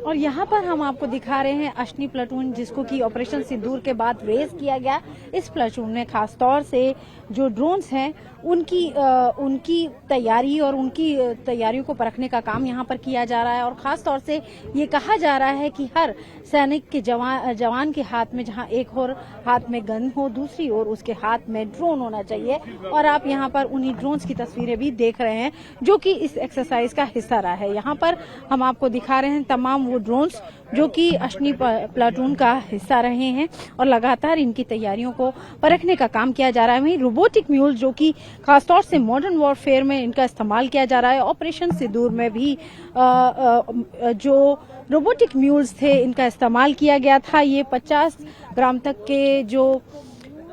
और यहाँ पर हम आपको दिखा रहे हैं अश्नी प्लाटून, जिसको कि ऑपरेशन सिंदूर के बाद रेज किया गया। इस प्लाटून में खास तौर से जो ड्रोन्स हैं उनकी तैयारी और उनकी तैयारियों को परखने का काम यहाँ पर किया जा रहा है। और खास तौर से ये कहा जा रहा है कि हर सैनिक के जवान के हाथ में जहाँ एक और हाथ में गन हो, दूसरी ओर उसके हाथ में ड्रोन होना चाहिए। और आप यहाँ पर उन्हीं ड्रोन्स की तस्वीरें भी देख रहे हैं जो कि इस एक्सरसाइज का हिस्सा रहा है। यहाँ पर हम आपको दिखा रहे हैं तमाम वो ड्रोन्स जो कि अश्नी प्लाटून का हिस्सा रहे हैं और लगातार इनकी तैयारियों को परखने का काम किया जा रहा है। वहीं रोबोटिक म्यूल जो कि खासतौर से मॉडर्न वॉरफेयर में इनका इस्तेमाल किया जा रहा है। ऑपरेशन सिंदूर में भी जो रोबोटिक म्यूल्स थे इनका इस्तेमाल किया गया था। ये 50 ग्राम तक के जो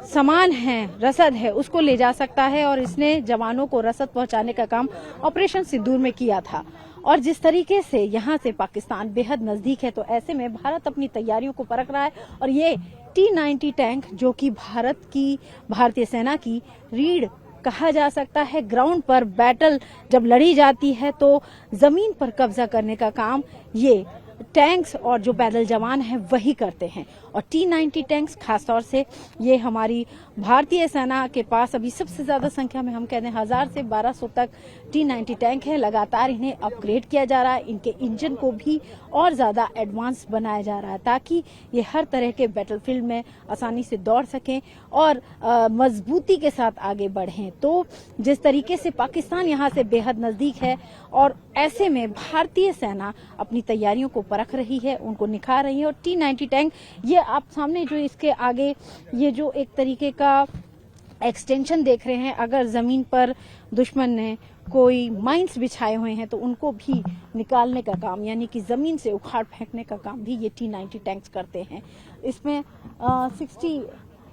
सामान है, रसद है, उसको ले जा सकता है और इसने जवानों को रसद पहुंचाने का काम ऑपरेशन सिंदूर में किया था। और जिस तरीके से यहाँ से पाकिस्तान बेहद नजदीक है, तो ऐसे में भारत अपनी तैयारियों को परख रहा है। और ये T-90 टैंक जो कि भारतीय सेना की रीढ़ कहा जा सकता है, ग्राउंड पर बैटल जब लड़ी जाती है तो जमीन पर कब्जा करने का काम ये टैंक्स और जो पैदल जवान हैं वही करते हैं। और T-90 टैंक्स खासतौर से ये हमारी भारतीय सेना के पास अभी सबसे ज्यादा संख्या में, हम कहते हैं 1000 से 1200 तक T-90 टैंक है। लगातार इन्हें अपग्रेड किया जा रहा है, इनके इंजन को भी और ज्यादा एडवांस बनाया जा रहा है ताकि ये हर तरह के बैटलफील्ड में आसानी से दौड़ सकें और मजबूती के साथ आगे बढ़ें। तो जिस तरीके से पाकिस्तान यहाँ से बेहद नजदीक है और ऐसे में भारतीय सेना अपनी तैयारियों को परख रही है, उनको निखार रही है। और T-90 टैंक ये आप सामने जो इसके आगे ये जो एक तरीके का एक्सटेंशन देख रहे हैं, अगर जमीन पर दुश्मन ने कोई माइंस बिछाए हुए हैं तो उनको भी निकालने का काम, यानी कि जमीन से उखाड़ फेंकने का काम भी ये T-90 टैंक्स करते हैं। इसमें 60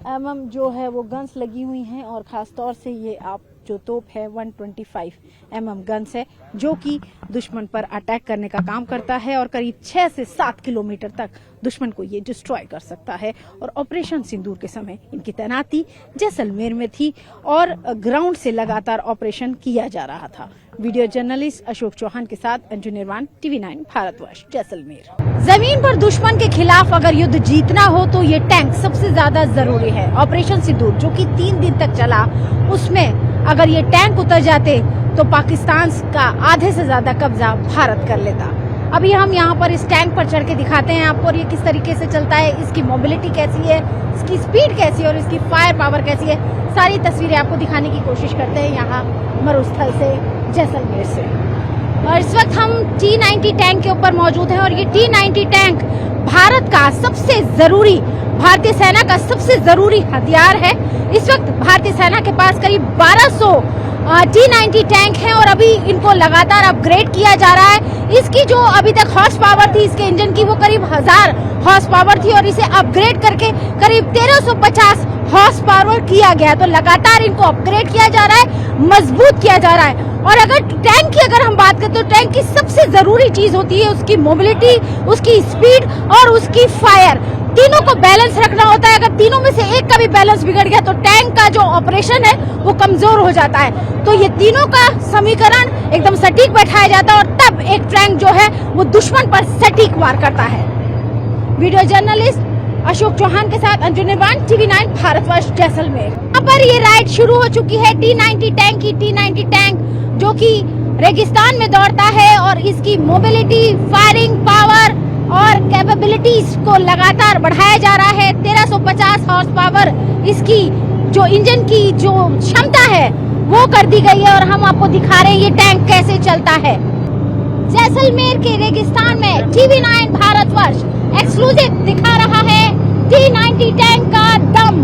mm जो है वो गन्स लगी हुई हैं और खास तौर से ये आप जो तोप है 125 mm गन्स है जो कि दुश्मन पर अटैक करने का काम करता है और करीब 6 से 7 किलोमीटर तक दुश्मन को ये डिस्ट्रॉय कर सकता है। और ऑपरेशन सिंदूर के समय इनकी तैनाती जैसलमेर में थी और ग्राउंड से लगातार ऑपरेशन किया जा रहा था। वीडियो जर्नलिस्ट अशोक चौहान के साथ अंजू निर्वाण, TV9 भारतवर्ष, जैसलमेर। जमीन पर दुश्मन के खिलाफ अगर युद्ध जीतना हो तो ये टैंक सबसे ज्यादा जरूरी है। ऑपरेशन सिंदूर जो कि 3 दिन तक चला, उसमें अगर ये टैंक उतर जाते तो पाकिस्तान का आधे से ज्यादा कब्जा भारत कर लेता। अभी हम यहाँ पर इस टैंक पर चढ़ के दिखाते हैं आपको और ये किस तरीके से चलता है, इसकी मोबिलिटी कैसी है, इसकी स्पीड कैसी है और इसकी फायर पावर कैसी है। सारी तस्वीरें आपको दिखाने की कोशिश करते हैं यहाँ मरुस्थल से, जैसलमेर से। और इस वक्त हम T-90 टैंक के ऊपर मौजूद हैं और ये T-90 टैंक भारत का सबसे जरूरी, भारतीय सेना का सबसे जरूरी हथियार है। इस वक्त भारतीय सेना के पास करीब 1200 T-90 टैंक हैं और अभी इनको लगातार अपग्रेड किया जा रहा है। इसकी जो अभी तक हॉर्स पावर थी इसके इंजन की वो करीब 1000 हॉर्स पावर थी और इसे अपग्रेड करके करीब 1350 हॉर्स पावर किया गया। तो लगातार इनको अपग्रेड किया जा रहा है, मजबूत किया जा रहा है। और अगर टैंक की अगर हम बात करें तो टैंक की सबसे जरूरी चीज होती है उसकी मोबिलिटी, उसकी स्पीड और उसकी फायर। तीनों को बैलेंस रखना होता है। अगर तीनों में से एक का भी बैलेंस बिगड़ गया तो टैंक का जो ऑपरेशन है वो कमजोर हो जाता है। तो ये तीनों का समीकरण एकदम सटीक बैठाया जाता है और तब एक टैंक जो है वो दुश्मन पर सटीक वार करता है। वीडियो जर्नलिस्ट अशोक चौहान के साथ अंजू निर्वाण, TV9 भारतवर्ष, जैसलमेर। यहाँ पर ये राइड शुरू हो चुकी है T-90 टैंक की। T-90 टैंक जो कि रेगिस्तान में दौड़ता है और इसकी मोबिलिटी, फायरिंग पावर और कैपेबिलिटीज को लगातार बढ़ाया जा रहा है। 1350 हॉर्स पावर इसकी जो इंजन की जो क्षमता है वो कर दी गई है और हम आपको दिखा रहे हैं ये टैंक कैसे चलता है। जैसलमेर के रेगिस्तान में TV9 भारतवर्ष एक्सक्लूसिव दिखा रहा है T-90 टैंक का दम।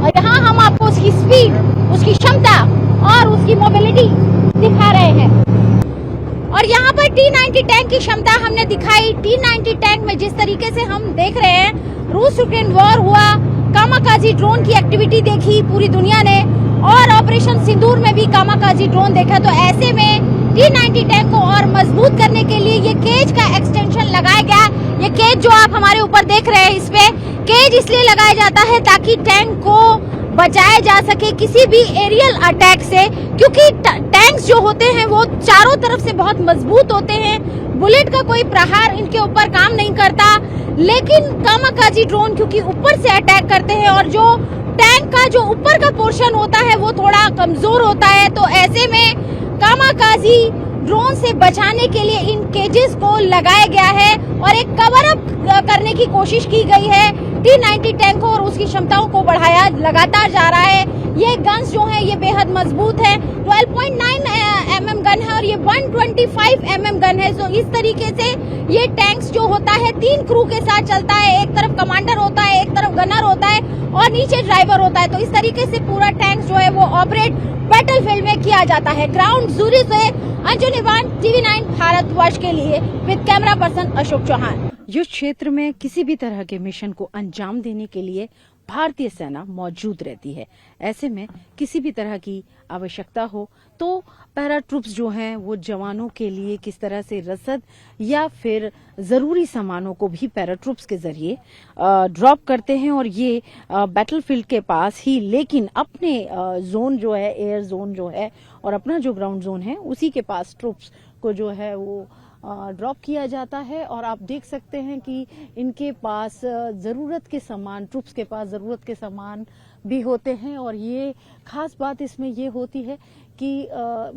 और यहाँ हम आपको उसकी स्पीड, उसकी क्षमता और उसकी मोबिलिटी दिखा रहे हैं। और यहाँ पर T-90 टैंक की क्षमता हमने दिखाई। T-90 टैंक में जिस तरीके से हम देख रहे हैं, रूस यूक्रेन वॉर हुआ, कामाकाजी ड्रोन की एक्टिविटी देखी पूरी दुनिया ने और ऑपरेशन सिंदूर में भी कामाकाजी ड्रोन देखा। तो ऐसे में T-90 टैंक को और मजबूत करने के लिए ये केज का एक्सटेंशन लगाया गया। ये केज जो आप हमारे ऊपर देख रहे हैं, इस पे केज इसलिए लगाया जाता है ताकि टैंक को बचाया जा सके किसी भी एरियल अटैक से, क्योंकि टैंक्स जो होते हैं वो चारों तरफ से बहुत मजबूत होते हैं, बुलेट का कोई प्रहार इनके ऊपर काम नहीं करता, लेकिन कामाकाजी ड्रोन क्योंकि ऊपर से अटैक करते हैं और जो टैंक का जो ऊपर का पोर्शन होता है वो थोड़ा कमजोर होता है, तो ऐसे में कामाकाजी ड्रोन से बचाने के लिए इन केजेस को लगाया गया है और एक कवर अप करने की कोशिश की गई है। T-90 टैंक को और उसकी क्षमताओं को बढ़ाया लगातार जा रहा है। ये गन्स जो है ये बेहद मजबूत है, 12.9 mm गन है और ये 125 mm गन है। तो इस तरीके से ये टैंक्स जो होता है 3 क्रू के साथ चलता है, एक तरफ कमांडर होता है, एक तरफ गनर होता है और नीचे ड्राइवर होता है। तो इस तरीके से पूरा टैंक जो है वो ऑपरेट बैटलफील्ड में किया जाता है। ग्राउंड जूरी से अंजू निवान, TV9 भारतवर्ष के लिए with camera person Ashok Chauhan. युद्ध क्षेत्र में किसी भी तरह के मिशन को अंजाम देने के लिए भारतीय सेना मौजूद रहती है। ऐसे में किसी भी तरह की आवश्यकता हो तो पैरा ट्रूप्स जो हैं वो जवानों के लिए किस तरह से रसद या फिर जरूरी सामानों को भी पैरा ट्रूप्स के जरिए ड्रॉप करते हैं और ये बैटलफील्ड के पास ही, लेकिन अपने जोन जो है, एयर जोन जो है और अपना जो ग्राउंड जोन है उसी के पास ट्रूप्स को जो है वो ड्रॉप किया जाता है। और आप देख सकते हैं कि इनके पास ज़रूरत के सामान, ट्रूप्स के पास ज़रूरत के सामान भी होते हैं। और ये खास बात इसमें ये होती है कि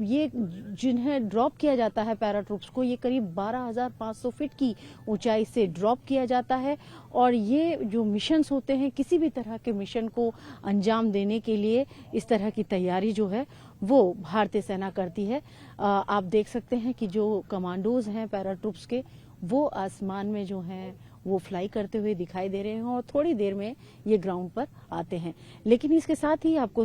ये जिन्हें ड्रॉप किया जाता है पैरा ट्रूप्स को, ये करीब 12,500 फीट की ऊंचाई से ड्रॉप किया जाता है। और ये जो मिशंस होते हैं, किसी भी तरह के मिशन को अंजाम देने के लिए इस तरह की तैयारी जो है वो भारतीय सेना करती है। आप देख सकते हैं कि जो कमांडोज हैं पैरा ट्रूप्स के, वो आसमान में जो हैं वो फ्लाई करते हुए दिखाई दे रहे हैं और थोड़ी देर में ये ग्राउंड पर आते हैं। लेकिन इसके साथ ही आपको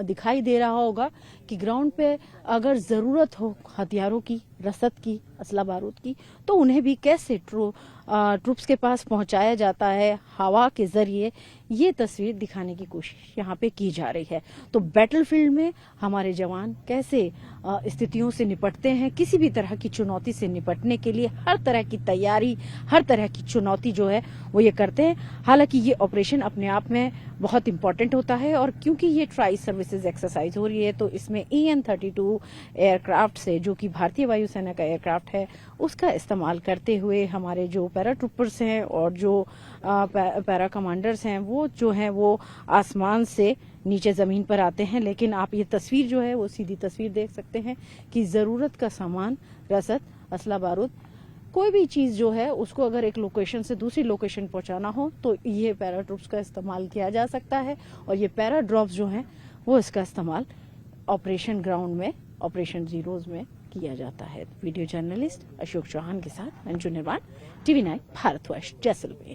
दिखाई दे रहा होगा कि ग्राउंड पे अगर जरूरत हो हथियारों की, रसद की, असला बारूद की, तो उन्हें भी कैसे ट्रूप्स के पास पहुंचाया जाता है हवा के जरिए, ये तस्वीर दिखाने की कोशिश यहाँ पे की जा रही है। तो बैटलफील्ड में हमारे जवान कैसे स्थितियों से निपटते हैं, किसी भी तरह की चुनौती से निपटने के लिए हर तरह की तैयारी, हर तरह की चुनौती जो है वो ये करते हैं। हालांकि ये ऑपरेशन अपने आप में बहुत इंपॉर्टेंट होता है और क्योंकि ये ट्राई सर्विसेज एक्सरसाइज हो रही है तो इसमें EN-32 एयरक्राफ्ट से, जो कि भारतीय वायुसेना का एयरक्राफ्ट है, उसका इस्तेमाल करते हुए हमारे जो पैरा ट्रूपर्स हैं और जो पैरा कमांडर्स हैं वो जो हैं वो आसमान से नीचे जमीन पर आते हैं। लेकिन आप ये तस्वीर जो है वो सीधी तस्वीर देख सकते हैं कि जरूरत का सामान, रसद, असला बारूद, कोई भी चीज जो है उसको अगर एक लोकेशन से दूसरी लोकेशन पहुंचाना हो तो ये पैरा ट्रूप्स का इस्तेमाल किया जा सकता है। और ये पैरा ड्रॉप्स जो हैं वो इसका इस्तेमाल ऑपरेशन ग्राउंड में, ऑपरेशन जीरोज में किया जाता है। वीडियो जर्नलिस्ट अशोक चौहान के साथ अंजू निर्वाण, TV9 भारतवर्ष, जैसलमेर।